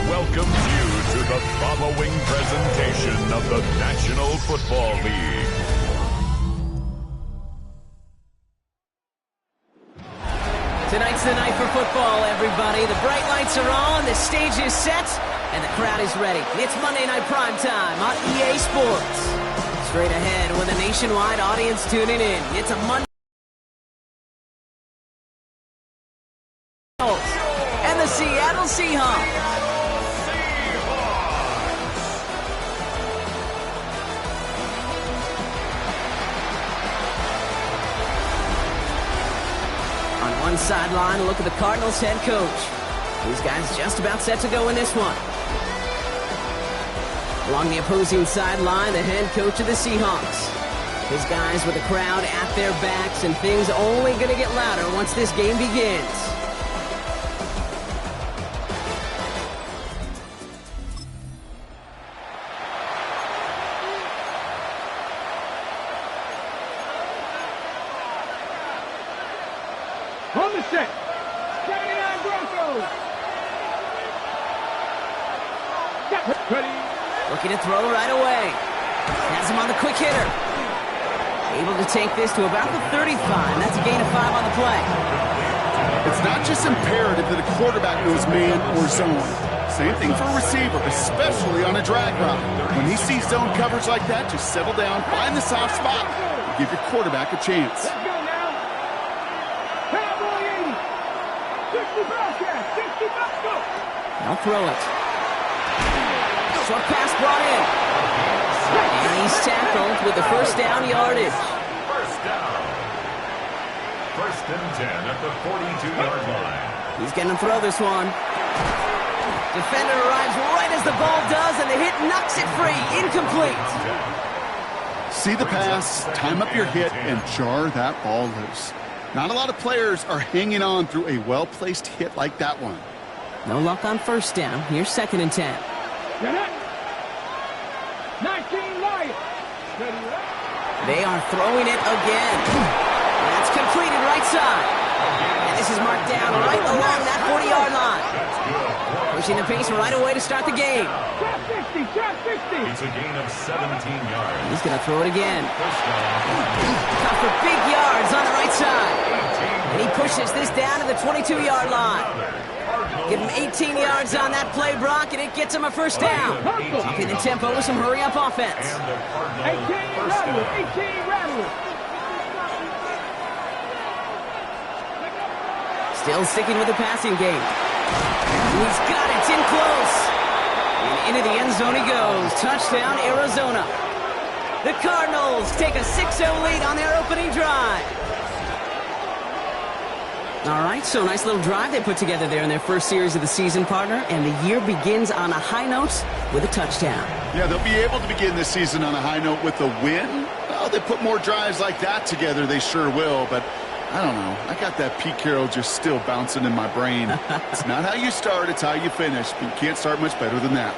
Welcomes you to the following presentation of the National Football League. Tonight's the night for football, everybody. The bright lights are on, the stage is set, and the crowd is ready. It's Monday Night Primetime on EA Sports. Straight ahead with a nationwide audience tuning in. It's a Monday and the Seattle Seahawks. One sideline, a look at the Cardinals head coach. These guys just about set to go in this one. Along the opposing sideline, the head coach of the Seahawks. His guys with the crowd at their backs, and things only going to get louder once this game begins. On the set. 79 Broncos. Ready. Looking to throw right away. Has him on the quick hitter. Able to take this to about the 35. That's a gain of 5 on the play. It's not just imperative that a quarterback knows man or zone. Same thing for a receiver, especially on a drag route. When he sees zone coverage like that, just settle down, find the soft spot, and give your quarterback a chance. Let's go now. Cowboy 80. 60 Bobcat. 60 Bobcat. They'll throw it. Short pass brought in. And he's tackled with the first down yardage. First down. First and 10 at the 42-yard line. He's going to throw this one. Defender arrives right as the ball does, and the hit knocks it free. Incomplete. See the pass, time up your hit, and jar that ball loose. Not a lot of players are hanging on through a well-placed hit like that one. No luck on first down. Here's 2nd and 10. 19 Lions. They are throwing it again. That's completed right side. And this is marked down right along that 40-yard line. Pushing the pace right away to start the game. Trap 60. Trap 60. It's a gain of 17 yards. He's going to throw it again. First down. Caught for big yards on the right side. And he pushes this down to the 22-yard line. Give him 18 yards on that play, Brock, and it gets him a first down. Upping the tempo with some hurry-up offense. 18 Rattler. 18 Rattler. Still sticking with the passing game. He's got it. It's in close. And into the end zone he goes. Touchdown, Arizona. The Cardinals take a 6-0 lead on their opening drive. All right, so nice little drive they put together there in their first series of the season, partner, and the year begins on a high note with a touchdown. Yeah, they'll be able to begin this season on a high note with a win. Well, they put more drives like that together, they sure will, but I don't know. I got that Pete Carroll just still bouncing in my brain. It's not how you start, it's how you finish, but you can't start much better than that.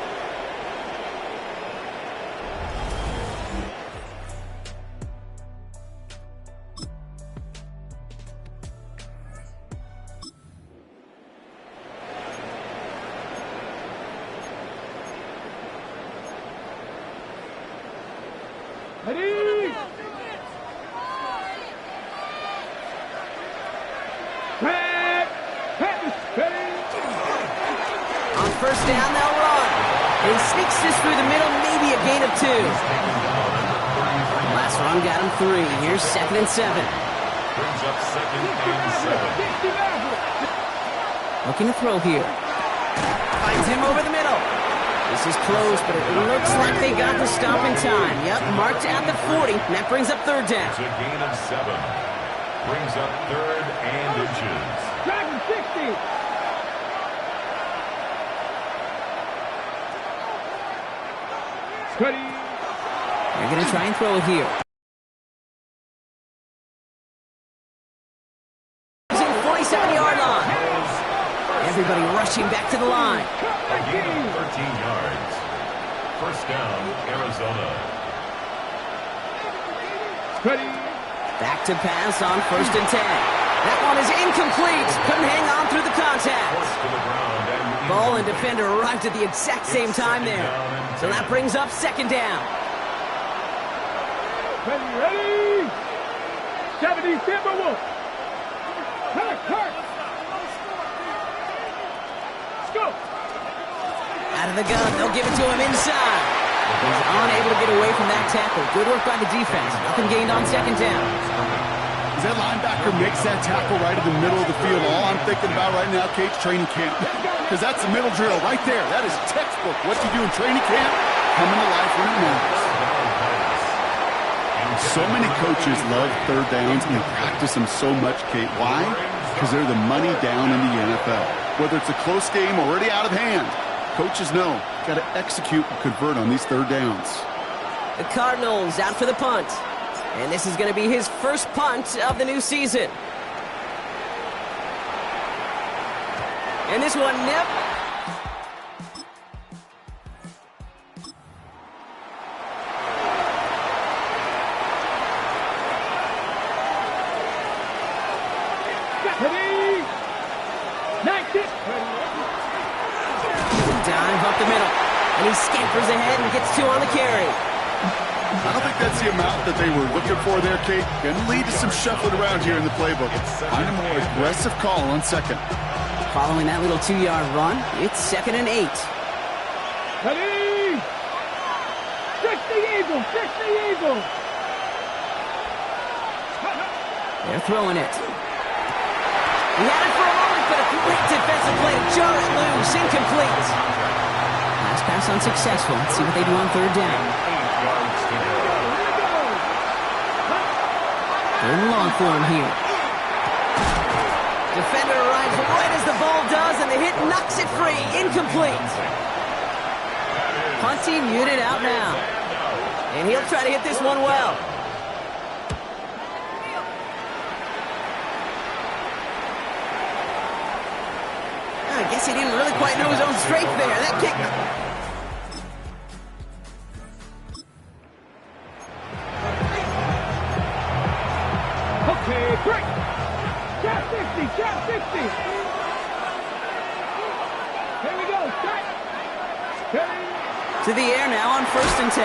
Ready. On first down, they'll run. And he sneaks this through the middle, maybe a gain of 2. Last run got him 3. Here's 2nd and 7. Brings up 2nd and 7. Looking to throw here. Finds him over the middle. This is close, but it looks like they got the stop in time. Yep, marked at the 40, and that brings up third down. It's a gain of 7. Brings up 3rd and inches. Dragon 60. Steady. They're going to try and throw it here. 47-yard line. Everybody rushing back to the line. A gain of 13 yards. First down, Arizona. Steady. Back to pass on 1st and 10. That one is incomplete. Couldn't hang on through the contact. Forced to the ground and Ball and defender arrived at the exact same time there. So that brings up 2nd down. Ready. 70 Timberwolves. Hurt. Let's go. Out of the gun, they'll give it to him inside. He's unable to get away from that tackle. Good work by the defense. Nothing gained on 2nd down. As that linebacker makes that tackle right in the middle of the field, all I'm thinking about right now, Kate's training camp. Because that's the middle drill right there. That is textbook. What you do in training camp, coming to life when it matters. So many coaches love third downs and they practice them so much, Kate. Why? Because they're the money down in the NFL. Whether it's a close game already out of hand, coaches know, got to execute and convert on these third downs. The Cardinals out for the punt. And this is going to be his first punt of the new season. And this one, yep. Ready. 19. Dive up the middle. And he scampers ahead and gets 2 on the carry. I don't think that's the amount that they were looking for there, Kate. Going to lead to some shuffling around here in the playbook. Find a more aggressive call on 2nd. Following that little 2-yard run, it's 2nd and 8. Ready. 60 Eagles. They're throwing it. He had it for a moment, but a great defensive play to jar it loose. Incomplete. Last pass unsuccessful. Let's see what they do on 3rd down. 3rd and long for him here. Defender arrives right as the ball does, and the hit knocks it free. Incomplete. Punt team unit out now. And he'll try to hit this one well. I guess he didn't really quite know his own strength there. That kick. Okay, break. Cap 60. Here we go. Set. Ready. To the air now on 1st and 10.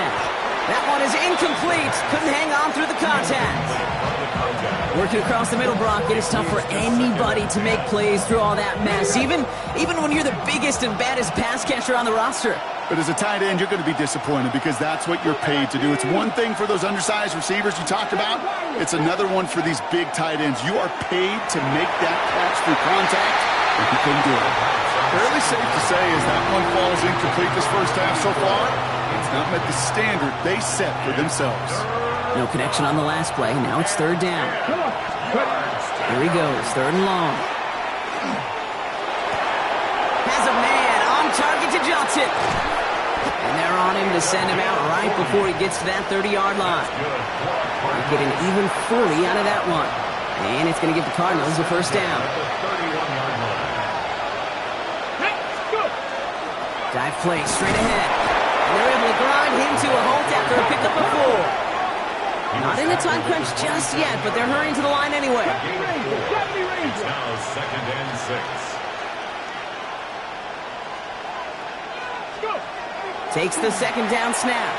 That one is incomplete. Couldn't hang on through the contact. Working across the middle, Brock, it is tough for anybody to make plays through all that mess, even when you're the biggest and baddest pass catcher on the roster. But as a tight end, you're going to be disappointed because that's what you're paid to do. It's one thing for those undersized receivers you talked about. It's another one for these big tight ends. You are paid to make that catch through contact, and you couldn't do it. Fairly safe to say as that one falls incomplete this first half so far, it's not met the standard they set for themselves. No connection on the last play. Now it's 3rd down. Come on. Here he goes. 3rd and long. Has a man on target to Johnson. And they're on him to send him out right before he gets to that 30-yard line. They're getting even 40 out of that one. And it's going to give the Cardinals a first down. Dive play straight ahead. And they're able to grind him to a halt after a pickup of 4. Not in a time crunch just yet, but they're hurrying to the line anyway. It's now 2nd and 6. Takes the 2nd down snap.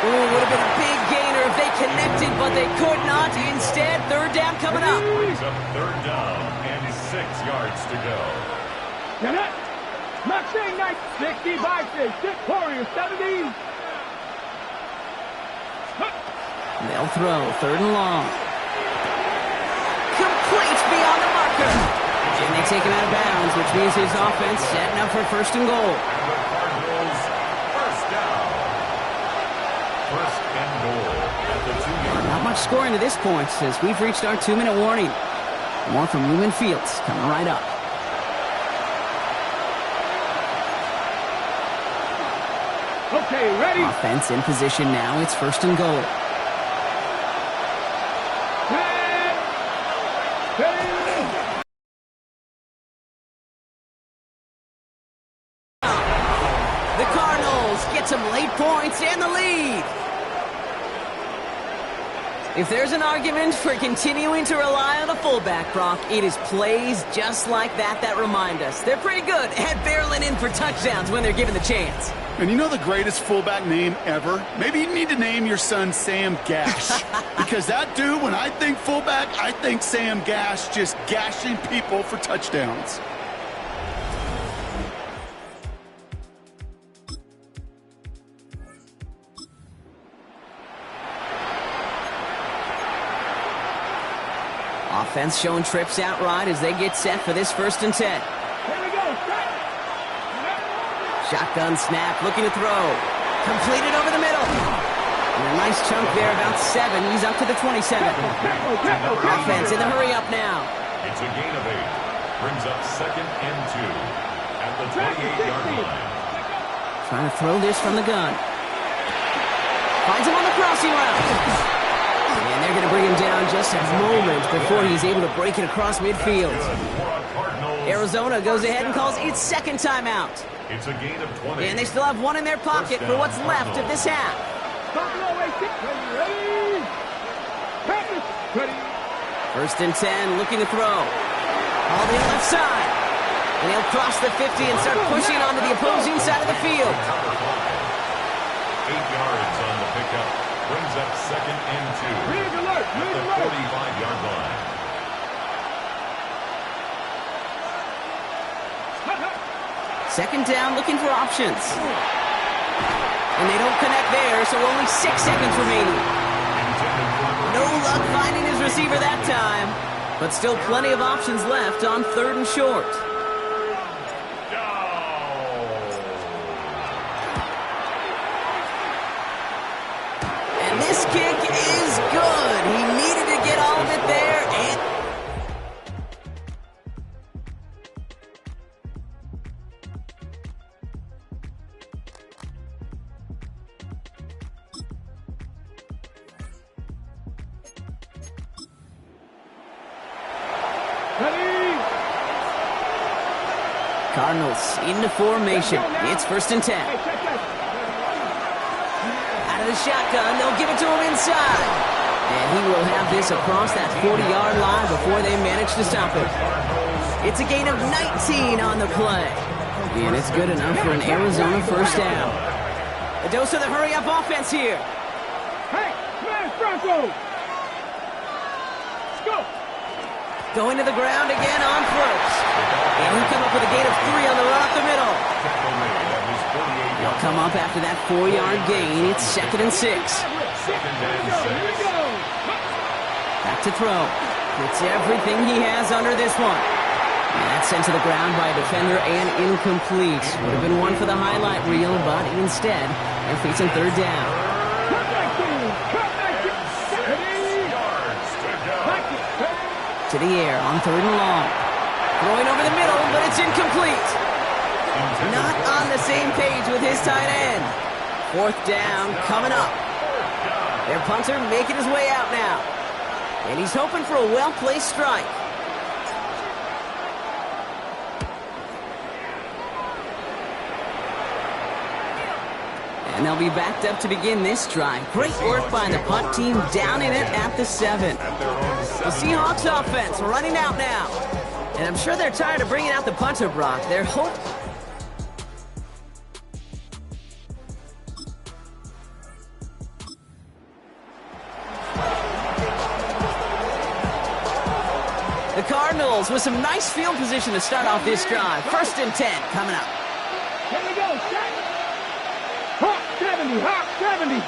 Ooh, would have been a big gainer if they connected, but they could not. Instead, 3rd down coming up. Brings up 3rd down and 6 yards to go. Get it. Maxine Knight, 60 by 6. Warriors, 70. They'll throw 3rd and long. Complete beyond the marker. And they take him out of bounds, which means his offense setting up for 1st and goal. First and goal at the 2-yard line. Not much scoring to this point since we've reached our 2-minute warning. More from Lumen Fields coming right up. Okay, ready? Offense in position now. It's first and goal. The Cardinals get some late points and the lead. If there's an argument for continuing to rely on a fullback, Brock, it is plays just like that remind us. They're pretty good at barreling in for touchdowns when they're given the chance. And you know the greatest fullback name ever? Maybe you need to name your son Sam Gash. Because that dude, when I think fullback, I think Sam Gash just gashing people for touchdowns. Offense showing trips out right as they get set for this first and 10. Here we go. Shotgun snap, looking to throw. Completed over the middle. And a nice chunk there, about 7. He's up to the 27. Offense in the hurry up now. It's a gain of 8. Brings up second and 2 at the 28-yard line. Trying to throw this from the gun. Finds him on the crossing route. And they're going to bring him down just a moment before he's able to break it across midfield. Arizona goes ahead and calls its second timeout. It's a gain of 20. And they still have one in their pocket for what's left of this half. First and 10, looking to throw. All the left side. And he'll cross the 50 and start pushing onto the opposing side of the field. 8 yards on the pickup. Brings up second and 2 at the 45-yard line. Second down, looking for options. And they don't connect there, so only 6 seconds remaining. No luck finding his receiver that time, but still plenty of options left on 3rd and short. And this kick is good. He needed to get all of it there, and Cardinals into formation. It's first and 10. Out of the shotgun, they'll give it to him inside. And he will have this across that 40-yard line before they manage to stop it. It's a gain of 19 on the play. And it's good enough for an Arizona first down. A dose of the hurry-up offense here. Hey, smash Bronco! Let's go! Going to the ground again on first. And he'll come up with a gain of 3 on the run up the middle. He'll come up after that 4-yard gain. It's second and 6. Back to throw. Gets everything he has under this one. And that's sent to the ground by a defender and incomplete. Would have been one for the highlight reel, but instead, they're facing third down. To the air on 3rd and long. Throwing over the middle, but it's incomplete. Not on the same page with his tight end. 4th down coming up. Their punter making his way out now. And he's hoping for a well-placed strike. And they'll be backed up to begin this drive. Great work by the punt team down in it at the 7. The Seahawks offense running out now. And I'm sure they're tired of bringing out the punter, Brock. They're hoping. The Cardinals with some nice field position to start off this drive. First and 10 coming up. Here we go, set. Hawk 70, Hawk 70.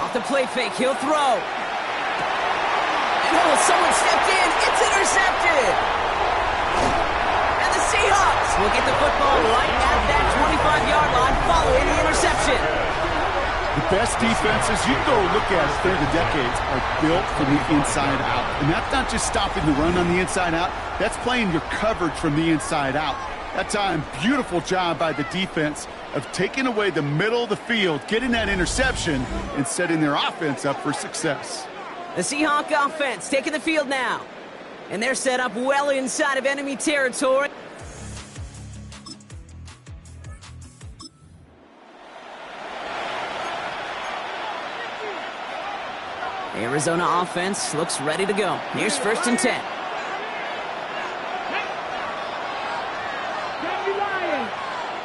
Off the play fake, he'll throw. And someone stepped in. It's intercepted. And the Seahawks Seahawks will get the football right at that 25-yard line following the interception. The best defenses you go look at through the decades are built from the inside out. And that's not just stopping the run on the inside out. That's playing your coverage from the inside out. That time, beautiful job by the defense of taking away the middle of the field, getting that interception, and setting their offense up for success. The Seahawk offense taking the field now. And they're set up well inside of enemy territory. The Arizona offense looks ready to go. Here's 1st and 10.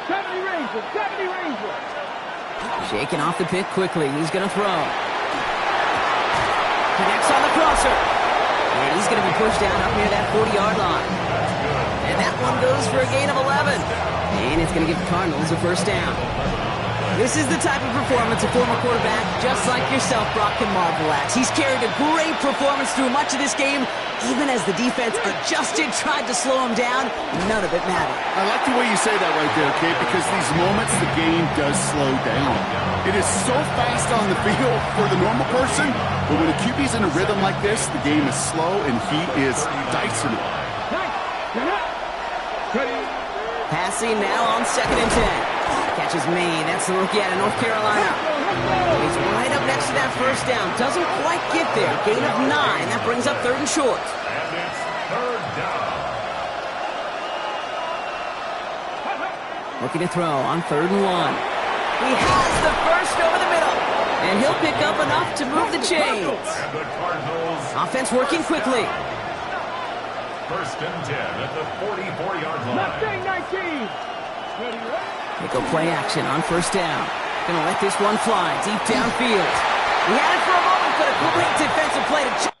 70 Rangers, 70 Rangers. Shaking off the pick quickly. He's going to throw. Connects on the crosser. And he's going to be pushed down up near that 40-yard line. And that one goes for a gain of 11. And it's going to give the Cardinals a 1st down. This is the type of performance a former quarterback, just like yourself, Brock, can marvel at. He's carried a great performance through much of this game, even as the defense adjusted, tried to slow him down. None of it mattered. I like the way you say that right there, Kate, because these moments the game does slow down. It is so fast on the field for the normal person, but when a QB's in a rhythm like this, the game is slow and he is dicing it. Passing now on 2nd and 10. Catches Maine. That's the rookie out of North Carolina. He's right up next to that 1st down. Doesn't quite get there. Gain of 9. That brings up 3rd and short. And it's 3rd down. Looking to throw on 3rd and 1. He has the first over the middle. And he'll pick up enough to move the chains. And the Cardinals. Offense working quickly. 1st and 10 at the 44-yard line. Mustang 19. They go play action on 1st down. Gonna let this one fly deep downfield. He had it for a moment, but a great defensive play to check.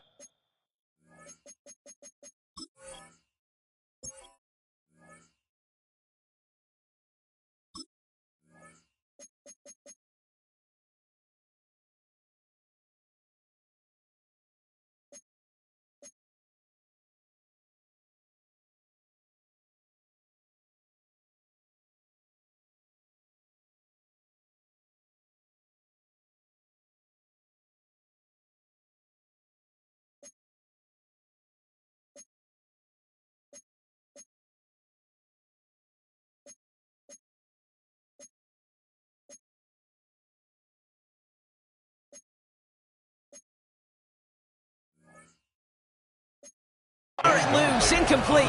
Loose, incomplete.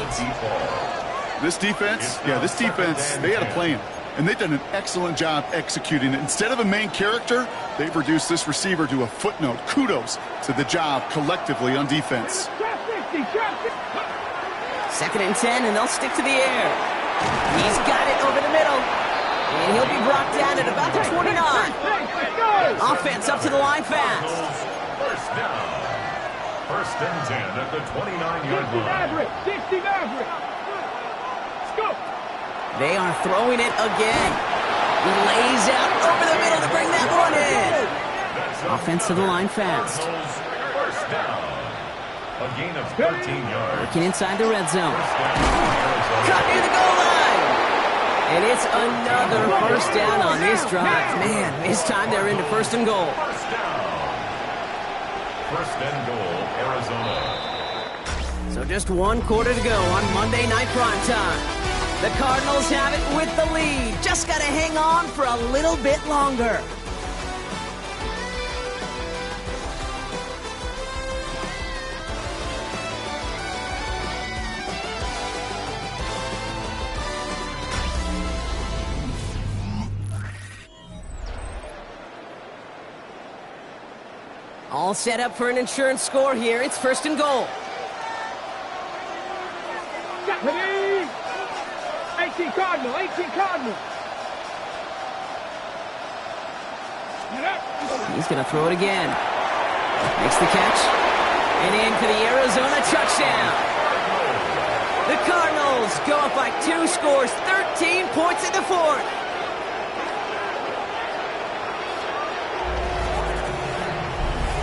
This defense, they had a plan. And they've done an excellent job executing it. Instead of a main character, they've reduced this receiver to a footnote. Kudos to the job collectively on defense. 2nd and 10, and they'll stick to the air. He's got it over the middle. And he'll be brought down at about the 29. Offense up to the line fast. 1st down. 1st and 10 at the 29-yard line. 60 Maverick. Scoop. They are throwing it again. He lays out over the middle to bring that one in. Offense to the line fast. 1st down. A gain of 13 yards. Working inside the red zone. Cut near the goal line. And it's another 1st down on this drive. Man, this time they're into 1st and goal. 1st down. 1st and goal, Arizona. So just 1 quarter to go on Monday Night Primetime. The Cardinals have it with the lead. Just got to hang on for a little bit longer. All set up for an insurance score here. It's 1st and goal. 18 Cardinal, 18 Cardinal. He's going to throw it again. Makes the catch. And in for the Arizona touchdown. The Cardinals go up by 2 scores, 13 points in the 4th.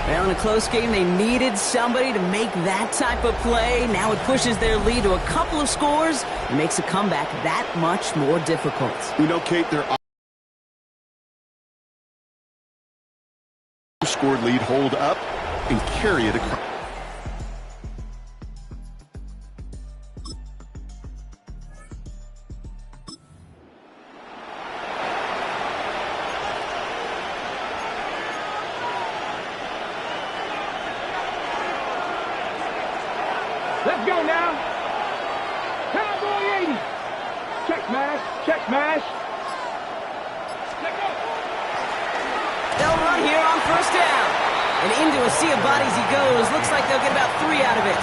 The Well, in a close game, they needed somebody to make that type of play. Now it pushes their lead to a couple of scores and makes a comeback that much more difficult. You know, Kate, their scored lead hold up and carry it across. Let's go now. Cowboy 80. Check smash. Check smash. Let go. They'll run here on first down. And into a sea of bodies he goes. Looks like they'll get about 3 out of it.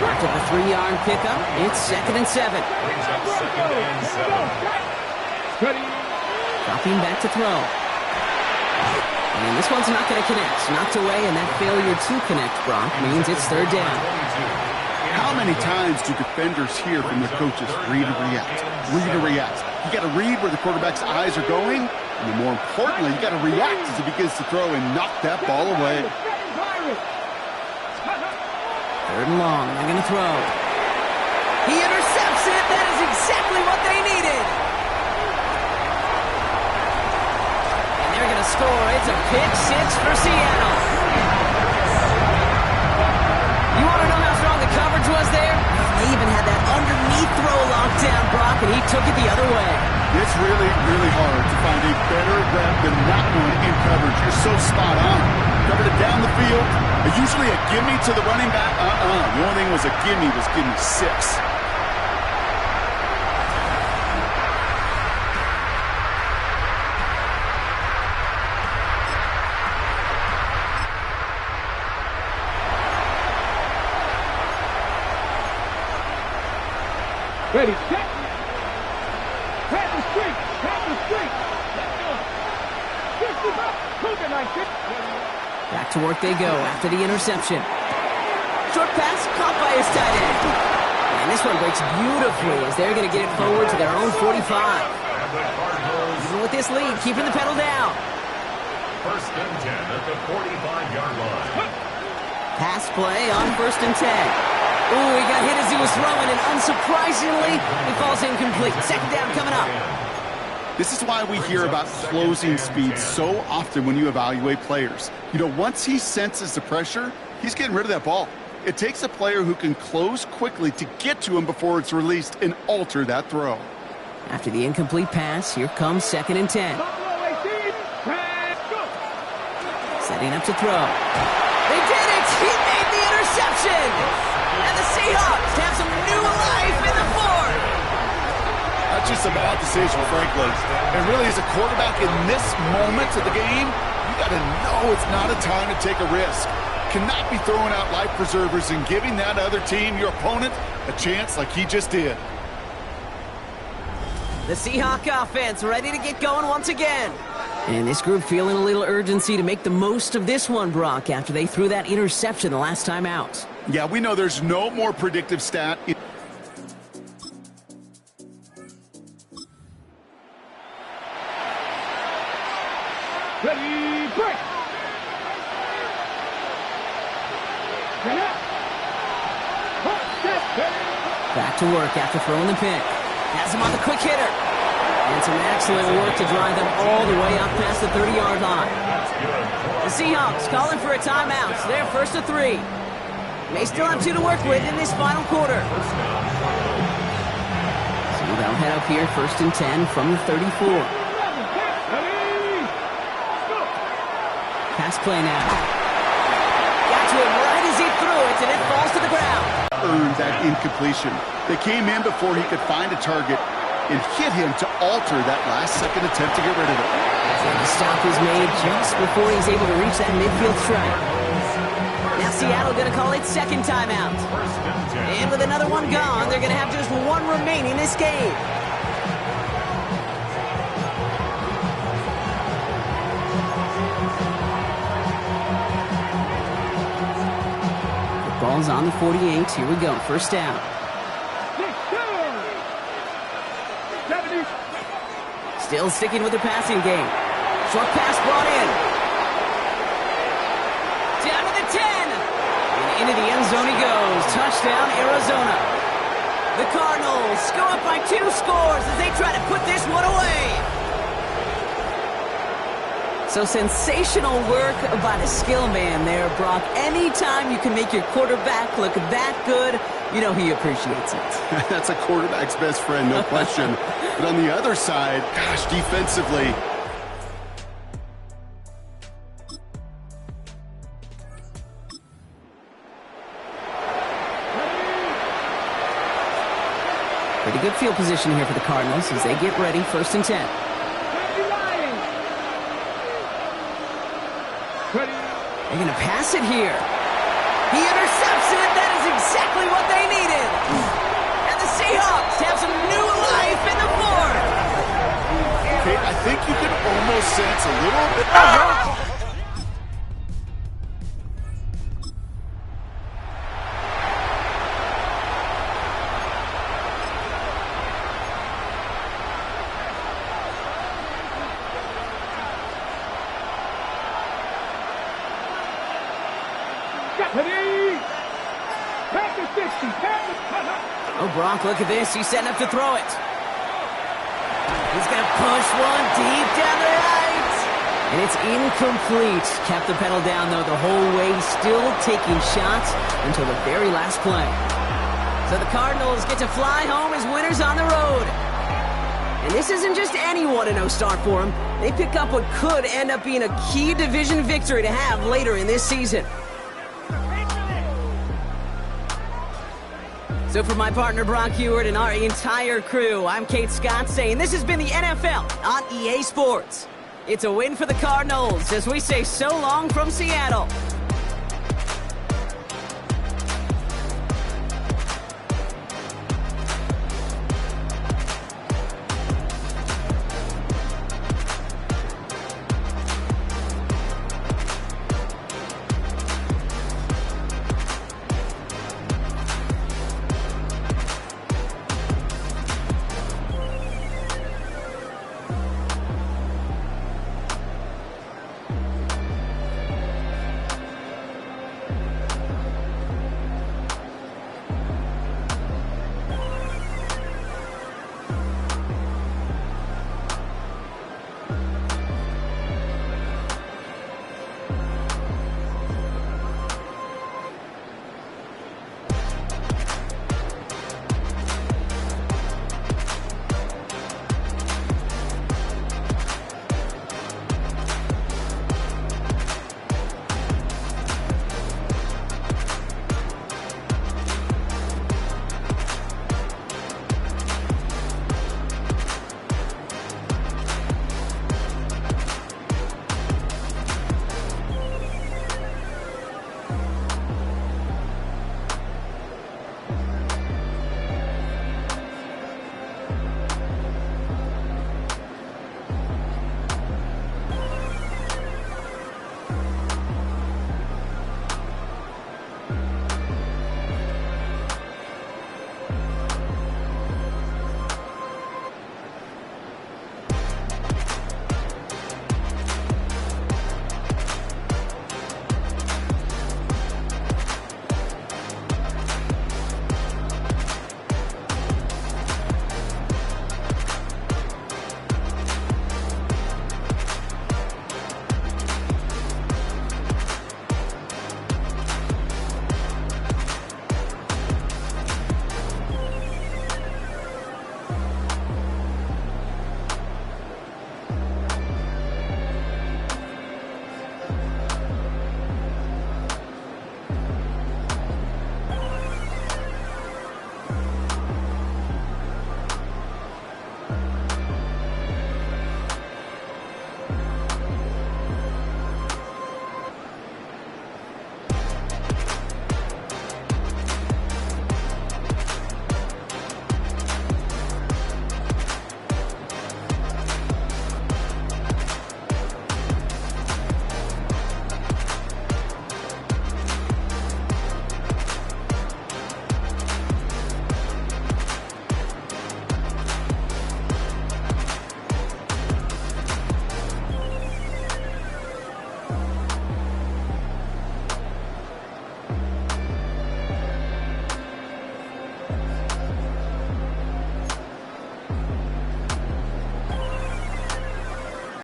After the 3-yard pickup, it's 2nd and 7. Ready. Dropping back to throw. And this one's not going to connect. Knocked away, and that failure to connect, Brock, means it's 3rd down. How many times do defenders hear from their coaches, read and react, read and react? You got to read where the quarterback's eyes are going, and then more importantly, you got to react as he begins to throw and knock that ball away. 3rd and long, they're going to throw. He intercepts it. That is exactly what they needed. They're going to score. It's a pick 6 for Seattle. You want to know how strong the coverage was there? They even had that underneath throw locked down, Brock, and he took it the other way. It's really, really hard to find a better rep than that one in coverage. You're so spot on. Covered it down the field. Usually a gimme to the running back. The only thing was a gimme was gimme 6. Ready, set. Pat the streak. Pat the streak. Let's go. 60 Move it, 19. Back to work they go after the interception. Short pass caught by his tight end. And this one breaks beautifully as they're going to get it forward to their own 45. Even with this lead, keeping the pedal down. 1st and 10 at the 45-yard line. Pass play on 1st and 10. Ooh, he got hit as he was throwing, and unsurprisingly, he falls incomplete. 2nd down coming up. This is why we hear about closing speed so often when you evaluate players. You know, once he senses the pressure, he's getting rid of that ball. It takes a player who can close quickly to get to him before it's released and alter that throw. After the incomplete pass, here comes 2nd and 10. Setting up to throw. They did it! He made the interception! And the Seahawks have some new life in the 4th. That's just a bad decision, frankly. And really, as a quarterback in this moment of the game, you got to know it's not a time to take a risk. Cannot be throwing out life preservers and giving that other team, your opponent, a chance like he just did. The Seahawk offense ready to get going once again. And this group feeling a little urgency to make the most of this one, Brock, after they threw that interception the last time out. Yeah, we know there's no more predictive stat. Ready, break. Back to work after throwing the pick. Has him on the quick hitter. And some excellent work to drive them all the way up past the 30-yard line. The Seahawks calling for a timeout. They're 1st to 3. They still have 2 to work with in this final quarter. So they'll head up here 1st and 10 from the 34. Pass play now. Got to him right as he threw it, and it falls to the ground. Earned that incompletion. They came in before he could find a target and hit him to alter that last-second attempt to get rid of it. And the stop is made just before he's able to reach that midfield strike. Now Seattle going to call it 2nd timeout. And with another one gone, they're going to have just 1 remaining this game. The ball's on the 48. Here we go. 1st down. Still sticking with the passing game. Short pass brought in. the 10. And into the end zone he goes. Touchdown, Arizona. The Cardinals go up by 2 scores as they try to put this one away. So sensational work by the skill man there, Brock. Anytime you can make your quarterback look that good, you know he appreciates it. That's a quarterback's best friend, no question. But on the other side, gosh, defensively, pretty good field position here for the Cardinals as they get ready, 1st and 10. They're going to pass it here. He intercepts it. That is exactly what they needed. And the Seahawks have some new life in the 4th. Kate, I think you can almost sense a little bit. Oh, Brock, look at this. He's setting up to throw it. He's going to push one deep down the right. And it's incomplete. Kept the pedal down, though, the whole way. Still taking shots until the very last play. So the Cardinals get to fly home as winners on the road. And this isn't just any 1-0 start for them. They pick up what could end up being a key division victory to have later in this season. So for my partner Brock Heward and our entire crew, I'm Kate Scott saying this has been the NFL on EA Sports. It's a win for the Cardinals as we say so long from Seattle.